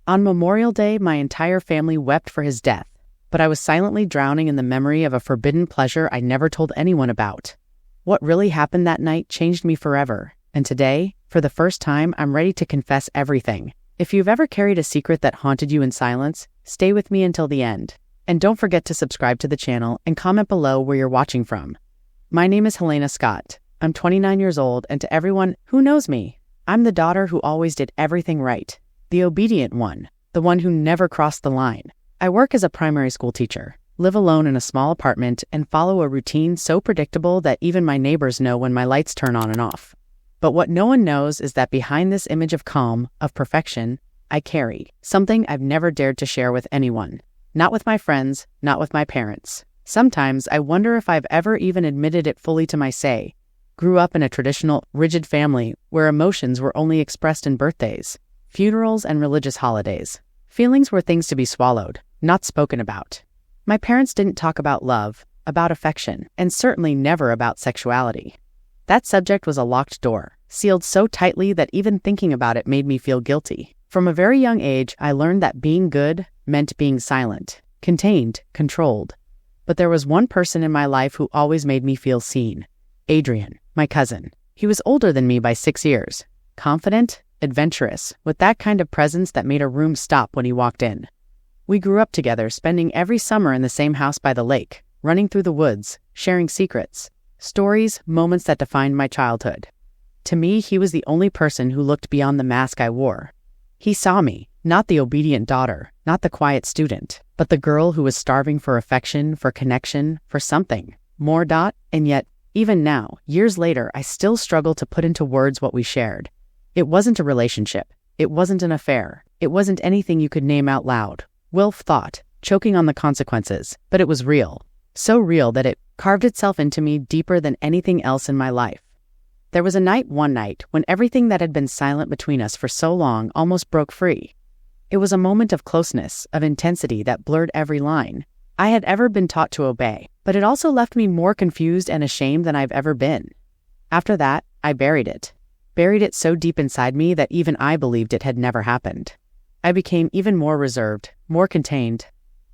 On Memorial Day, my entire family wept for his death, but I was silently drowning in the memory of a forbidden pleasure I never told anyone about. What really happened that night changed me forever, and today, for the first time, I'm ready to confess everything. If you've ever carried a secret that haunted you in silence, stay with me until the end. And don't forget to subscribe to the channel and comment below where you're watching from. My name is Helena Scott. I'm 29 years old, and to everyone who knows me, I'm the daughter who always did everything right. The obedient one, the one who never crossed the line. I work as a primary school teacher, live alone in a small apartment, and follow a routine so predictable that even my neighbors know when my lights turn on and off. But what no one knows is that behind this image of calm, of perfection, I carry something I've never dared to share with anyone. Not with my friends, not with my parents. Sometimes I wonder if I've ever even admitted it fully to myself. Grew up in a traditional, rigid family where emotions were only expressed in birthdays, funerals, and religious holidays. Feelings were things to be swallowed, not spoken about. My parents didn't talk about love, about affection, and certainly never about sexuality. That subject was a locked door, sealed so tightly that even thinking about it made me feel guilty. From a very young age, I learned that being good meant being silent, contained, controlled. But there was one person in my life who always made me feel seen. Adrian, my cousin. He was older than me by 6 years, confident, adventurous, with that kind of presence that made a room stop when he walked in. We grew up together, spending every summer in the same house by the lake, running through the woods, sharing secrets, stories, moments that defined my childhood. To me, he was the only person who looked beyond the mask I wore. He saw me, not the obedient daughter, not the quiet student, but the girl who was starving for affection, for connection, for something more. And yet, even now, years later, I still struggle to put into words what we shared. It wasn't a relationship. It wasn't an affair. It wasn't anything you could name out loud. Wilf thought, choking on the consequences, but it was real. So real that it carved itself into me deeper than anything else in my life. There was one night, when everything that had been silent between us for so long almost broke free. It was a moment of closeness, of intensity that blurred every line I had ever been taught to obey, but it also left me more confused and ashamed than I've ever been. After that, I buried it so deep inside me that even I believed it had never happened. I became even more reserved, more contained.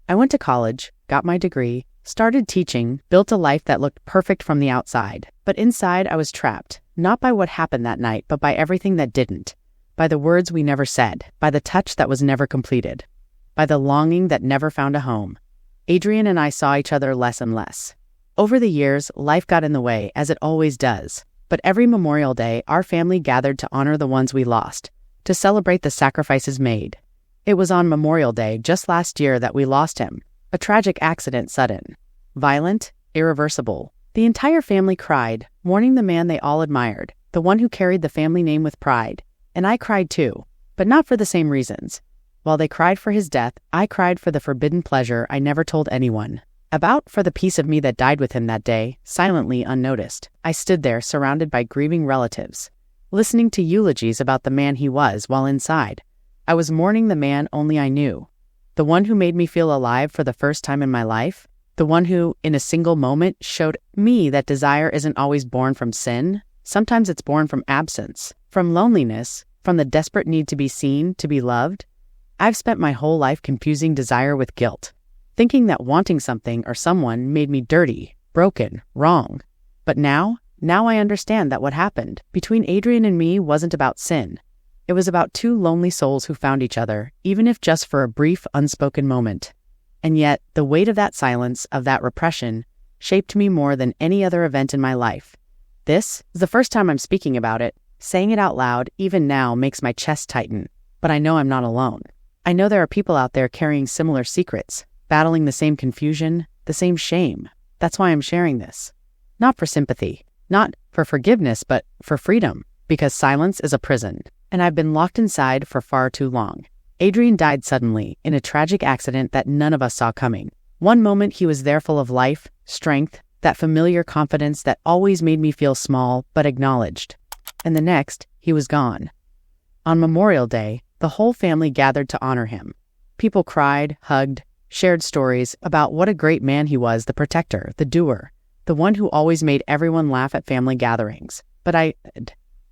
I went to college, got my degree, started teaching, built a life that looked perfect from the outside. But inside I was trapped, not by what happened that night, but by everything that didn't. By the words we never said, by the touch that was never completed, by the longing that never found a home. Adrian and I saw each other less and less. Over the years, life got in the way, as it always does. But every Memorial Day, our family gathered to honor the ones we lost, to celebrate the sacrifices made. It was on Memorial Day just last year that we lost him. A tragic accident, sudden, violent, irreversible. The entire family cried, mourning the man they all admired, the one who carried the family name with pride. And I cried too, but not for the same reasons. While they cried for his death, I cried for the forbidden pleasure I never told anyone about, for the piece of me that died with him that day, silently unnoticed. I stood there, surrounded by grieving relatives, listening to eulogies about the man he was, while inside, I was mourning the man only I knew. The one who made me feel alive for the first time in my life. The one who, in a single moment, showed me that desire isn't always born from sin. Sometimes it's born from absence, from loneliness, from the desperate need to be seen, to be loved. I've spent my whole life confusing desire with guilt, thinking that wanting something or someone made me dirty, broken, wrong. But now I understand that what happened between Adrian and me wasn't about sin. It was about two lonely souls who found each other, even if just for a brief, unspoken moment. And yet, the weight of that silence, of that repression, shaped me more than any other event in my life. This is the first time I'm speaking about it. Saying it out loud, even now, makes my chest tighten. But I know I'm not alone. I know there are people out there carrying similar secrets, battling the same confusion, the same shame. That's why I'm sharing this. Not for sympathy, not for forgiveness, but for freedom. Because silence is a prison, and I've been locked inside for far too long. Adrian died suddenly, in a tragic accident that none of us saw coming. One moment he was there full of life, strength, that familiar confidence that always made me feel small but acknowledged. And the next, he was gone. On Memorial Day, the whole family gathered to honor him. People cried, hugged, shared stories about what a great man he was, the protector, the doer, the one who always made everyone laugh at family gatherings. But I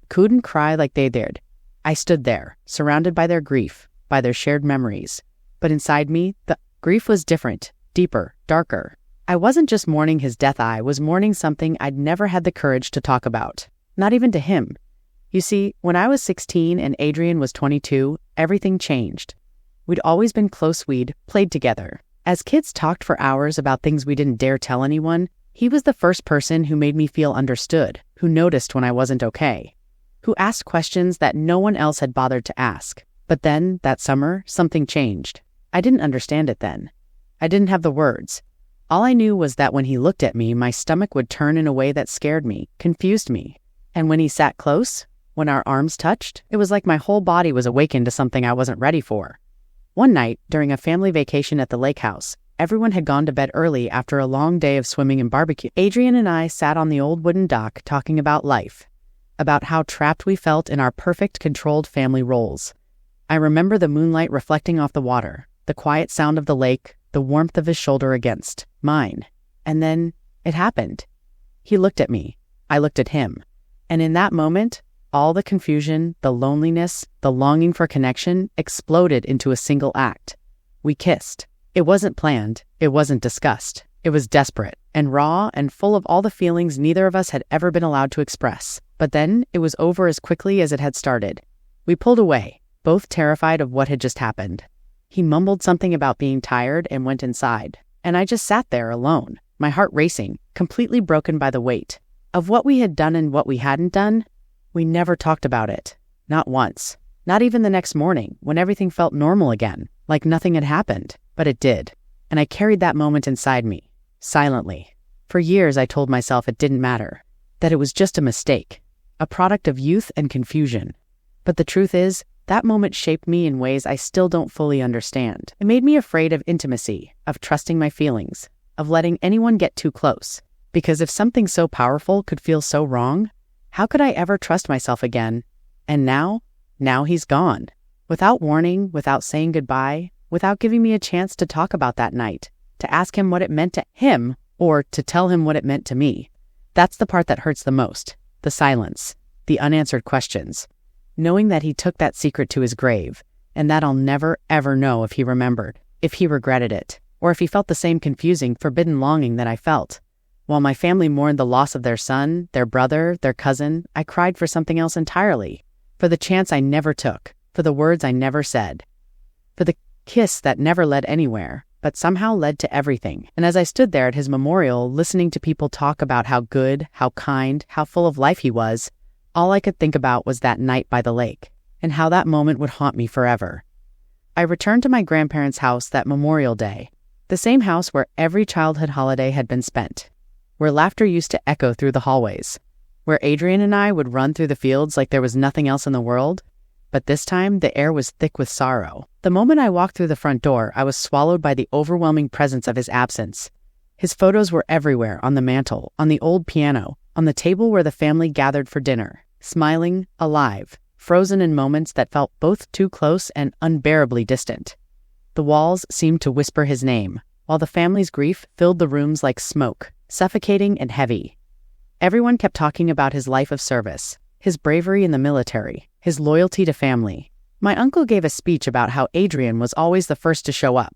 couldn't cry like they did. I stood there, surrounded by their grief, by their shared memories. But inside me, the grief was different, deeper, darker. I wasn't just mourning his death, I was mourning something I'd never had the courage to talk about. Not even to him. You see, when I was 16 and Adrian was 22, everything changed. We'd always been close, we'd played together. As kids talked for hours about things we didn't dare tell anyone, he was the first person who made me feel understood, who noticed when I wasn't okay, who asked questions that no one else had bothered to ask. But then, that summer, something changed. I didn't understand it then. I didn't have the words. All I knew was that when he looked at me, my stomach would turn in a way that scared me, confused me. And when he sat close, when our arms touched, it was like my whole body was awakened to something I wasn't ready for. One night, during a family vacation at the lake house, everyone had gone to bed early after a long day of swimming and barbecue. Adrian and I sat on the old wooden dock talking about life, about how trapped we felt in our perfect controlled family roles. I remember the moonlight reflecting off the water, the quiet sound of the lake, the warmth of his shoulder against mine. And then it happened. He looked at me. I looked at him. And in that moment, all the confusion, the loneliness, the longing for connection exploded into a single act. We kissed. It wasn't planned. It wasn't discussed. It was desperate and raw and full of all the feelings neither of us had ever been allowed to express. But then it was over as quickly as it had started. We pulled away, both terrified of what had just happened. He mumbled something about being tired and went inside. And I just sat there alone, my heart racing, completely broken by the weight of what we had done and what we hadn't done. We never talked about it. Not once. Not even the next morning, when everything felt normal again, like nothing had happened. But it did. And I carried that moment inside me, silently. For years I told myself it didn't matter, that it was just a mistake, a product of youth and confusion. But the truth is, that moment shaped me in ways I still don't fully understand. It made me afraid of intimacy, of trusting my feelings, of letting anyone get too close. Because if something so powerful could feel so wrong, how could I ever trust myself again? And now he's gone. Without warning, without saying goodbye, without giving me a chance to talk about that night, to ask him what it meant to him, or to tell him what it meant to me. That's the part that hurts the most. The silence, the unanswered questions. Knowing that he took that secret to his grave, and that I'll never, ever know if he remembered, if he regretted it, or if he felt the same confusing, forbidden longing that I felt. While my family mourned the loss of their son, their brother, their cousin, I cried for something else entirely. For the chance I never took, for the words I never said, for the kiss that never led anywhere, but somehow led to everything. And as I stood there at his memorial, listening to people talk about how good, how kind, how full of life he was, all I could think about was that night by the lake, and how that moment would haunt me forever. I returned to my grandparents' house that Memorial Day, the same house where every childhood holiday had been spent, where laughter used to echo through the hallways, where Adrian and I would run through the fields like there was nothing else in the world. But this time, the air was thick with sorrow. The moment I walked through the front door, I was swallowed by the overwhelming presence of his absence. His photos were everywhere, on the mantle, on the old piano, on the table where the family gathered for dinner, smiling, alive, frozen in moments that felt both too close and unbearably distant. The walls seemed to whisper his name, while the family's grief filled the rooms like smoke, suffocating and heavy. Everyone kept talking about his life of service, his bravery in the military, his loyalty to family. My uncle gave a speech about how Adrian was always the first to show up,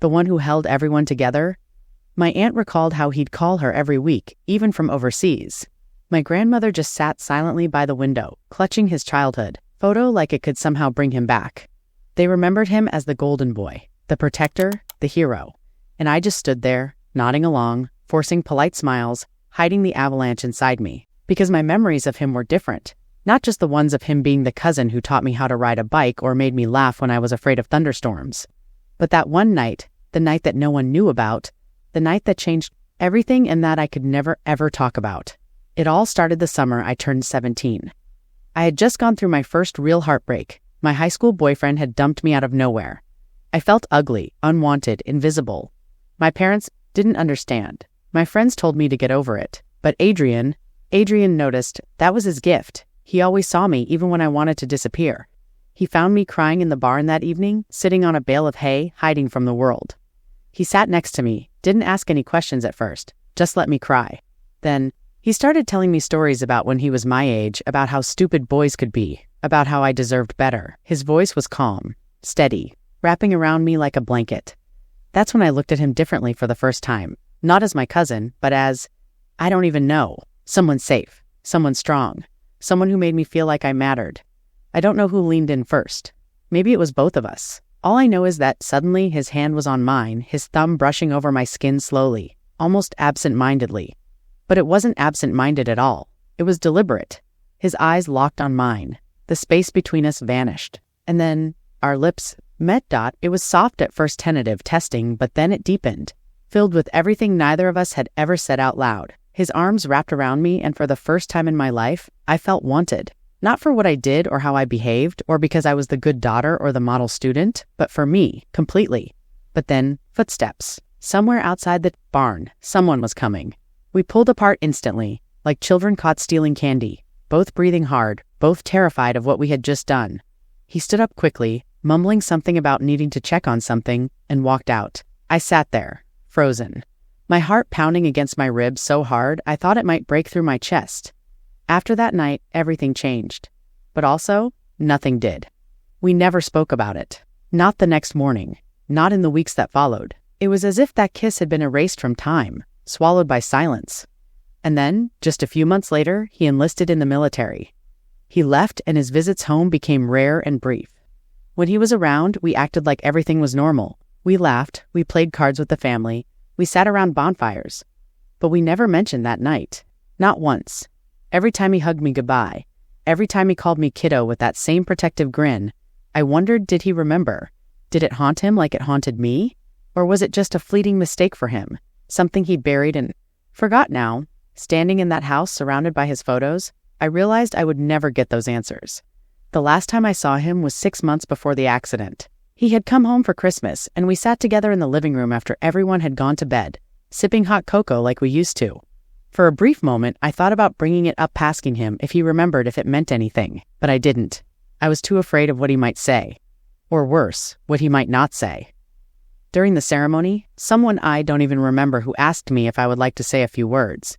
the one who held everyone together. My aunt recalled how he'd call her every week, even from overseas. My grandmother just sat silently by the window, clutching his childhood photo like it could somehow bring him back. They remembered him as the golden boy, the protector, the hero. And I just stood there, nodding along, forcing polite smiles, hiding the avalanche inside me. Because my memories of him were different. Not just the ones of him being the cousin who taught me how to ride a bike or made me laugh when I was afraid of thunderstorms. But that one night, the night that no one knew about, the night that changed everything and that I could never ever talk about. It all started the summer I turned 17. I had just gone through my first real heartbreak. My high school boyfriend had dumped me out of nowhere. I felt ugly, unwanted, invisible. My parents didn't understand. My friends told me to get over it. But Adrian noticed. That was his gift. He always saw me even when I wanted to disappear. He found me crying in the barn that evening, sitting on a bale of hay, hiding from the world. He sat next to me, didn't ask any questions at first, just let me cry. Then, he started telling me stories about when he was my age, about how stupid boys could be, about how I deserved better. His voice was calm, steady, wrapping around me like a blanket. That's when I looked at him differently for the first time, not as my cousin, but as, I don't even know, someone safe, someone strong, someone who made me feel like I mattered. I don't know who leaned in first. Maybe it was both of us. All I know is that suddenly his hand was on mine, his thumb brushing over my skin slowly, almost absent-mindedly. But it wasn't absent-minded at all. It was deliberate. His eyes locked on mine. The space between us vanished. And then our lips met. It was soft at first, tentative, testing, but then it deepened, filled with everything neither of us had ever said out loud. His arms wrapped around me, and for the first time in my life, I felt wanted. Not for what I did or how I behaved, or because I was the good daughter or the model student, but for me, completely. But then, footsteps. Somewhere outside the barn, someone was coming. We pulled apart instantly, like children caught stealing candy, both breathing hard, both terrified of what we had just done. He stood up quickly, mumbling something about needing to check on something, and walked out. I sat there, frozen. My heart pounding against my ribs so hard I thought it might break through my chest. After that night, everything changed. But also, nothing did. We never spoke about it. Not the next morning. Not in the weeks that followed. It was as if that kiss had been erased from time, swallowed by silence. And then, just a few months later, he enlisted in the military. He left, and his visits home became rare and brief. When he was around, we acted like everything was normal. We laughed, we played cards with the family, we sat around bonfires. But we never mentioned that night. Not once. Every time he hugged me goodbye, every time he called me kiddo with that same protective grin, I wondered, did he remember? Did it haunt him like it haunted me? Or was it just a fleeting mistake for him? Something he buried and forgot now? Standing in that house surrounded by his photos, I realized I would never get those answers. The last time I saw him was 6 months before the accident. He had come home for Christmas, and we sat together in the living room after everyone had gone to bed, sipping hot cocoa like we used to. For a brief moment, I thought about bringing it up, asking him if he remembered, if it meant anything, but I didn't. I was too afraid of what he might say. Or worse, what he might not say. During the ceremony, someone I don't even remember who asked me if I would like to say a few words.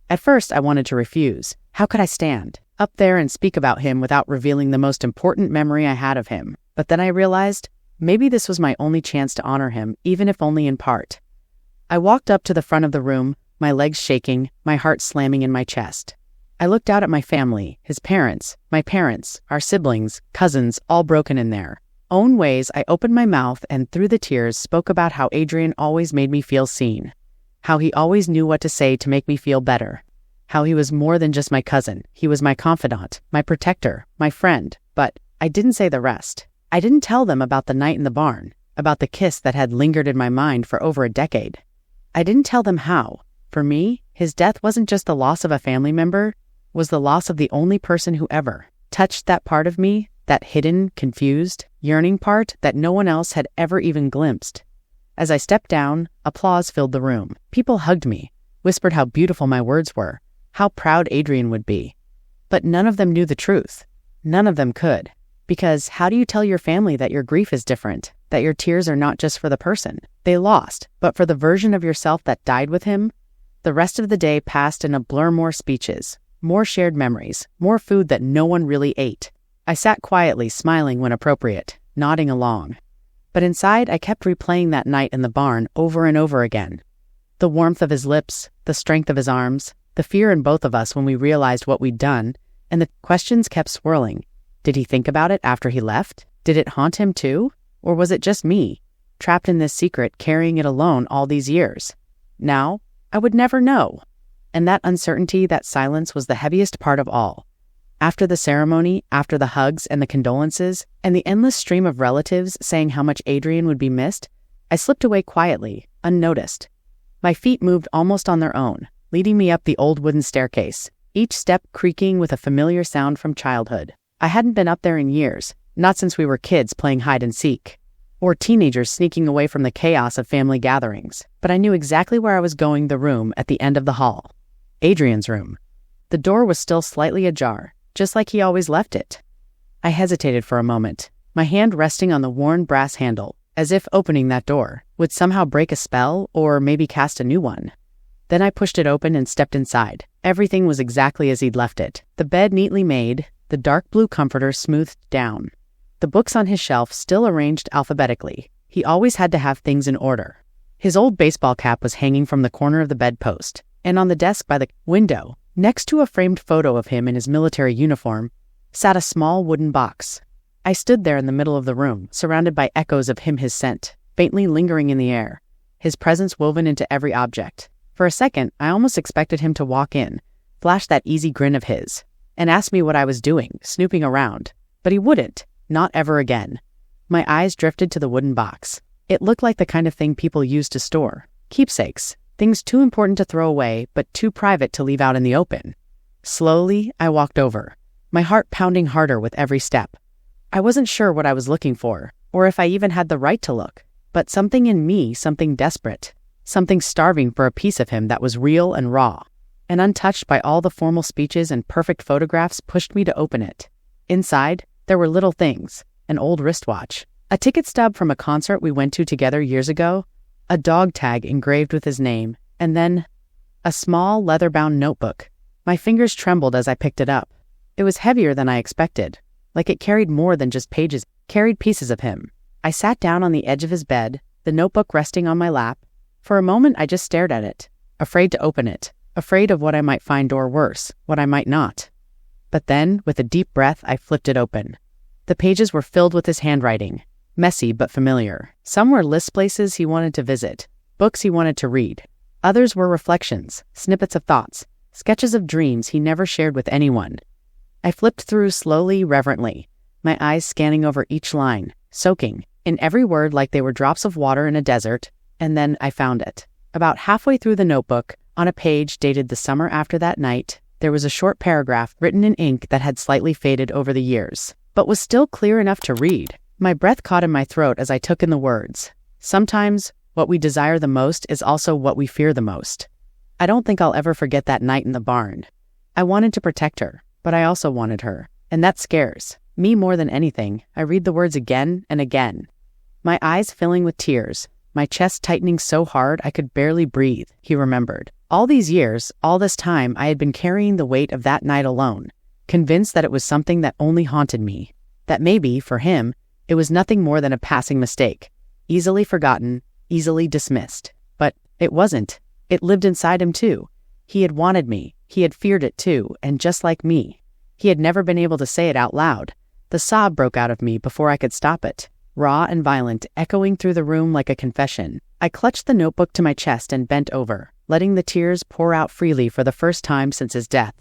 At first, I wanted to refuse. How could I stand up there and speak about him without revealing the most important memory I had of him? But then I realized, maybe this was my only chance to honor him, even if only in part. I walked up to the front of the room, my legs shaking, my heart slamming in my chest. I looked out at my family, his parents, my parents, our siblings, cousins, all broken in their own ways. I opened my mouth and through the tears spoke about how Adrian always made me feel seen, how he always knew what to say to make me feel better, how he was more than just my cousin. He was my confidant, my protector, my friend. But I didn't say the rest. I didn't tell them about the night in the barn, about the kiss that had lingered in my mind for over a decade. I didn't tell them how. For me, his death wasn't just the loss of a family member, was the loss of the only person who ever touched that part of me, that hidden, confused, yearning part that no one else had ever even glimpsed. As I stepped down, applause filled the room. People hugged me, whispered how beautiful my words were, how proud Adrian would be. But none of them knew the truth. None of them could. Because how do you tell your family that your grief is different, that your tears are not just for the person they lost, but for the version of yourself that died with him? The rest of the day passed in a blur. More speeches, more shared memories, more food that no one really ate. I sat quietly, smiling when appropriate, nodding along. But inside, I kept replaying that night in the barn over and over again. The warmth of his lips, the strength of his arms, the fear in both of us when we realized what we'd done, and the questions kept swirling. Did he think about it after he left? Did it haunt him too? Or was it just me, trapped in this secret, carrying it alone all these years? Now, I would never know. And that uncertainty, that silence was the heaviest part of all. After the ceremony, after the hugs and the condolences, and the endless stream of relatives saying how much Adrian would be missed, I slipped away quietly, unnoticed. My feet moved almost on their own, leading me up the old wooden staircase, each step creaking with a familiar sound from childhood. I hadn't been up there in years, not since we were kids playing hide and seek, or teenagers sneaking away from the chaos of family gatherings, but I knew exactly where I was going. The room at the end of the hall. Adrian's room. The door was still slightly ajar, just like he always left it. I hesitated for a moment, my hand resting on the worn brass handle, as if opening that door would somehow break a spell or maybe cast a new one. Then I pushed it open and stepped inside. Everything was exactly as he'd left it. The bed neatly made, the dark blue comforter smoothed down. The books on his shelf still arranged alphabetically. He always had to have things in order. His old baseball cap was hanging from the corner of the bedpost, and on the desk by the window, next to a framed photo of him in his military uniform, sat a small wooden box. I stood there in the middle of the room, surrounded by echoes of his scent, faintly lingering in the air, his presence woven into every object. For a second, I almost expected him to walk in, flash that easy grin of his, and ask me what I was doing, snooping around. But he wouldn't, not ever again. My eyes drifted to the wooden box. It looked like the kind of thing people use to store. Keepsakes, things too important to throw away, but too private to leave out in the open. Slowly, I walked over, my heart pounding harder with every step. I wasn't sure what I was looking for, or if I even had the right to look, but something in me, something desperate, something starving for a piece of him that was real and raw, and untouched by all the formal speeches and perfect photographs, pushed me to open it. Inside, there were little things: an old wristwatch, a ticket stub from a concert we went to together years ago, a dog tag engraved with his name, and then a small leather-bound notebook. My fingers trembled as I picked it up. It was heavier than I expected, like it carried more than just pages, carried pieces of him. I sat down on the edge of his bed, the notebook resting on my lap. For a moment I just stared at it, afraid to open it, afraid of what I might find or worse, what I might not. But then, with a deep breath, I flipped it open. The pages were filled with his handwriting, messy but familiar. Some were list places he wanted to visit, books he wanted to read. Others were reflections, snippets of thoughts, sketches of dreams he never shared with anyone. I flipped through slowly, reverently, my eyes scanning over each line, soaking in every word like they were drops of water in a desert, and then I found it. About halfway through the notebook, on a page dated the summer after that night, there was a short paragraph written in ink that had slightly faded over the years, but was still clear enough to read. My breath caught in my throat as I took in the words. Sometimes, what we desire the most is also what we fear the most. I don't think I'll ever forget that night in the barn. I wanted to protect her, but I also wanted her, and that scares me more than anything. I read the words again and again, my eyes filling with tears, my chest tightening so hard I could barely breathe. He remembered. All these years, all this time, I had been carrying the weight of that night alone, convinced that it was something that only haunted me, that maybe, for him, it was nothing more than a passing mistake, easily forgotten, easily dismissed. But it wasn't. It lived inside him too. He had wanted me, he had feared it too, and just like me, he had never been able to say it out loud. The sob broke out of me before I could stop it, raw and violent, echoing through the room like a confession. I clutched the notebook to my chest and bent over, letting the tears pour out freely for the first time since his death.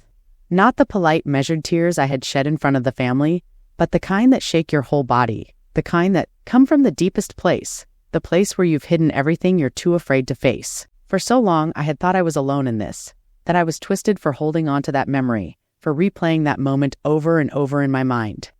Not the polite, measured tears I had shed in front of the family, but the kind that shake your whole body, the kind that come from the deepest place, the place where you've hidden everything you're too afraid to face. For so long, I had thought I was alone in this, that I was twisted for holding on to that memory, for replaying that moment over and over in my mind.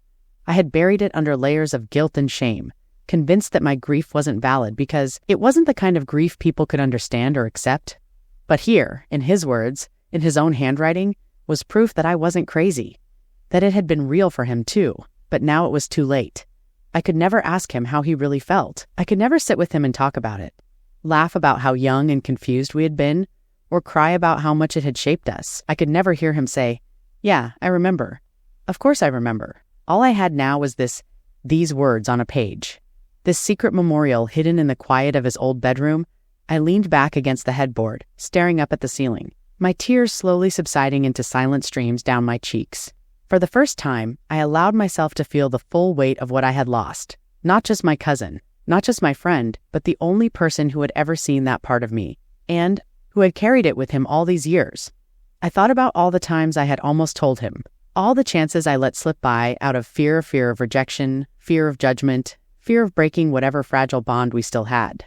I had buried it under layers of guilt and shame, convinced that my grief wasn't valid because it wasn't the kind of grief people could understand or accept. But here, in his words, in his own handwriting, was proof that I wasn't crazy, that it had been real for him too, but now it was too late. I could never ask him how he really felt. I could never sit with him and talk about it, laugh about how young and confused we had been, or cry about how much it had shaped us. I could never hear him say, "Yeah, I remember. Of course I remember." All I had now was these words on a page, this secret memorial hidden in the quiet of his old bedroom. I leaned back against the headboard, staring up at the ceiling, my tears slowly subsiding into silent streams down my cheeks. For the first time, I allowed myself to feel the full weight of what I had lost. Not just my cousin, not just my friend, but the only person who had ever seen that part of me, and who had carried it with him all these years. I thought about all the times I had almost told him, all the chances I let slip by out of fear of rejection, fear of judgment, fear of breaking whatever fragile bond we still had.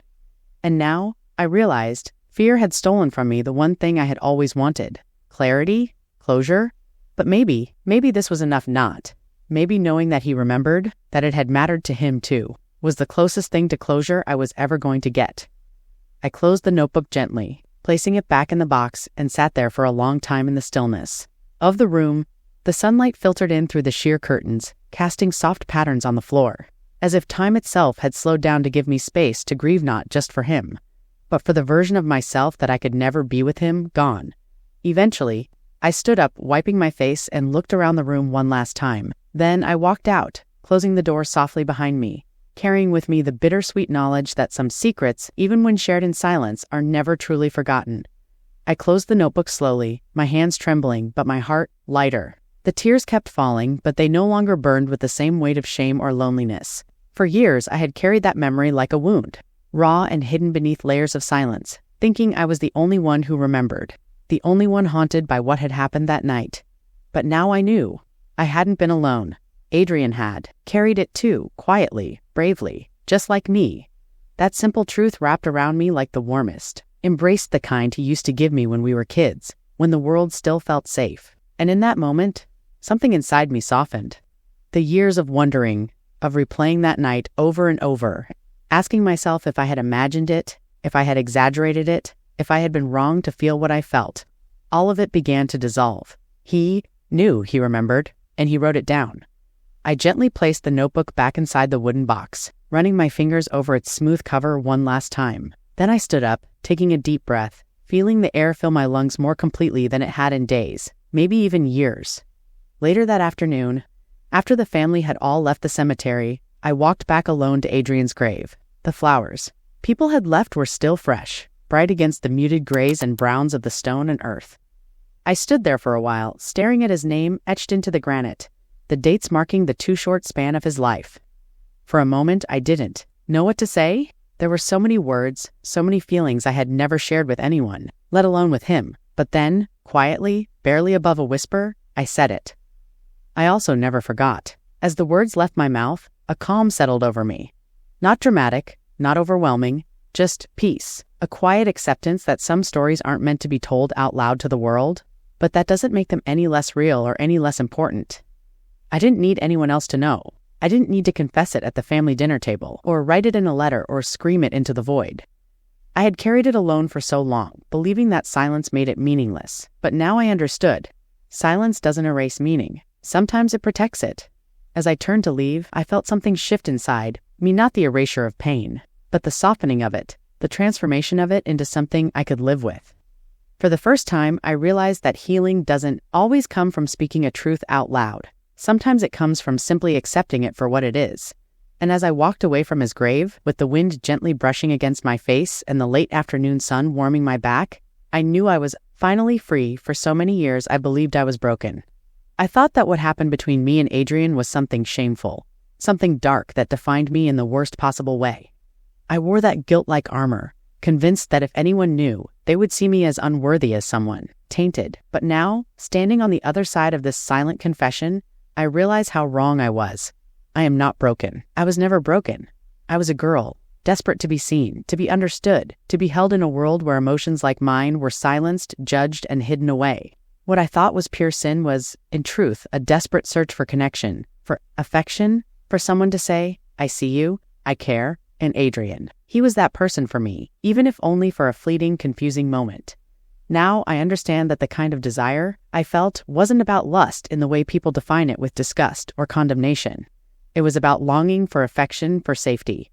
And now, I realized, fear had stolen from me the one thing I had always wanted: clarity, closure. But maybe this was enough not. Maybe knowing that he remembered, that it had mattered to him too, was the closest thing to closure I was ever going to get. I closed the notebook gently, placing it back in the box, and sat there for a long time in the stillness of the room. The sunlight filtered in through the sheer curtains, casting soft patterns on the floor, as if time itself had slowed down to give me space to grieve not just for him, but for the version of myself that I could never be with him, gone. Eventually, I stood up, wiping my face, and looked around the room one last time. Then I walked out, closing the door softly behind me, carrying with me the bittersweet knowledge that some secrets, even when shared in silence, are never truly forgotten. I closed the notebook slowly, my hands trembling, but my heart lighter. The tears kept falling, but they no longer burned with the same weight of shame or loneliness. For years, I had carried that memory like a wound, raw and hidden beneath layers of silence, thinking I was the only one who remembered, the only one haunted by what had happened that night. But now I knew. I hadn't been alone. Adrian had, carried it too, quietly, bravely, just like me. That simple truth wrapped around me like the warmest, embraced the kind he used to give me when we were kids, when the world still felt safe. And in that moment, something inside me softened. The years of wondering, of replaying that night over and over, asking myself if I had imagined it, if I had exaggerated it, if I had been wrong to feel what I felt. All of it began to dissolve. He knew he remembered, and he wrote it down. I gently placed the notebook back inside the wooden box, running my fingers over its smooth cover one last time. Then I stood up, taking a deep breath, feeling the air fill my lungs more completely than it had in days, maybe even years. Later that afternoon, after the family had all left the cemetery, I walked back alone to Adrian's grave. The flowers people had left were still fresh, bright against the muted grays and browns of the stone and earth. I stood there for a while, staring at his name etched into the granite, the dates marking the too short span of his life. For a moment, I didn't know what to say. There were so many words, so many feelings I had never shared with anyone, let alone with him. But then, quietly, barely above a whisper, I said it. I also never forgot. As the words left my mouth, a calm settled over me. Not dramatic, not overwhelming, just peace, a quiet acceptance that some stories aren't meant to be told out loud to the world, but that doesn't make them any less real or any less important. I didn't need anyone else to know. I didn't need to confess it at the family dinner table, or write it in a letter, or scream it into the void. I had carried it alone for so long, believing that silence made it meaningless. But now I understood. Silence doesn't erase meaning. Sometimes it protects it. As I turned to leave, I felt something shift inside me, not the erasure of pain, but the softening of it, the transformation of it into something I could live with. For the first time, I realized that healing doesn't always come from speaking a truth out loud. Sometimes it comes from simply accepting it for what it is. And as I walked away from his grave, with the wind gently brushing against my face and the late afternoon sun warming my back, I knew I was finally free. For so many years, I believed I was broken. I thought that what happened between me and Adrian was something shameful, something dark that defined me in the worst possible way. I wore that guilt-like armor, convinced that if anyone knew, they would see me as unworthy, as someone tainted. But now, standing on the other side of this silent confession, I realize how wrong I was. I am not broken. I was never broken. I was a girl, desperate to be seen, to be understood, to be held in a world where emotions like mine were silenced, judged, and hidden away. What I thought was pure sin was, in truth, a desperate search for connection, for affection, for someone to say, I see you, I care, and Adrian. He was that person for me, even if only for a fleeting, confusing moment. Now I understand that the kind of desire I felt wasn't about lust in the way people define it with disgust or condemnation. It was about longing for affection, for safety,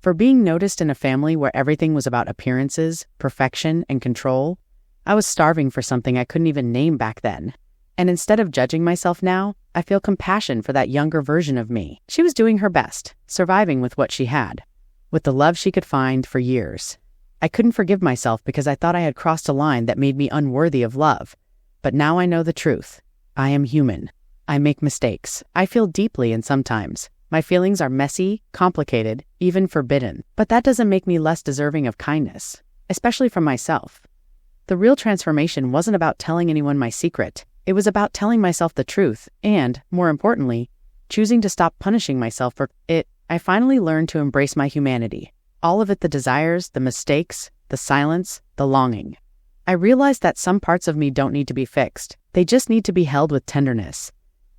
for being noticed in a family where everything was about appearances, perfection, and control. I was starving for something I couldn't even name back then. And instead of judging myself now, I feel compassion for that younger version of me. She was doing her best, surviving with what she had, with the love she could find for years. I couldn't forgive myself because I thought I had crossed a line that made me unworthy of love. But now I know the truth. I am human. I make mistakes. I feel deeply, and sometimes my feelings are messy, complicated, even forbidden. But that doesn't make me less deserving of kindness, especially from myself. The real transformation wasn't about telling anyone my secret. It was about telling myself the truth and, more importantly, choosing to stop punishing myself for it. I finally learned to embrace my humanity. All of it, the desires, the mistakes, the silence, the longing. I realized that some parts of me don't need to be fixed. They just need to be held with tenderness.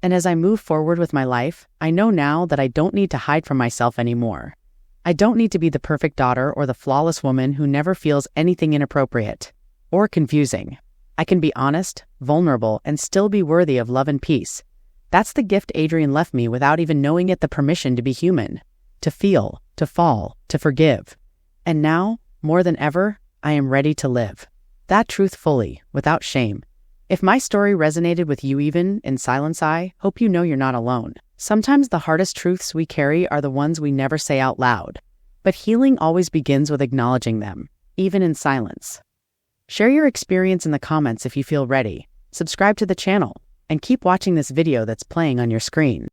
And as I move forward with my life, I know now that I don't need to hide from myself anymore. I don't need to be the perfect daughter or the flawless woman who never feels anything inappropriate or confusing. I can be honest, vulnerable, and still be worthy of love and peace. That's the gift Adrian left me without even knowing it, the permission to be human, to feel, to fall, to forgive. And now, more than ever, I am ready to live that truth fully, without shame. If my story resonated with you even in silence, I hope you know you're not alone. Sometimes the hardest truths we carry are the ones we never say out loud, but healing always begins with acknowledging them, even in silence. Share your experience in the comments if you feel ready, subscribe to the channel, and keep watching this video that's playing on your screen.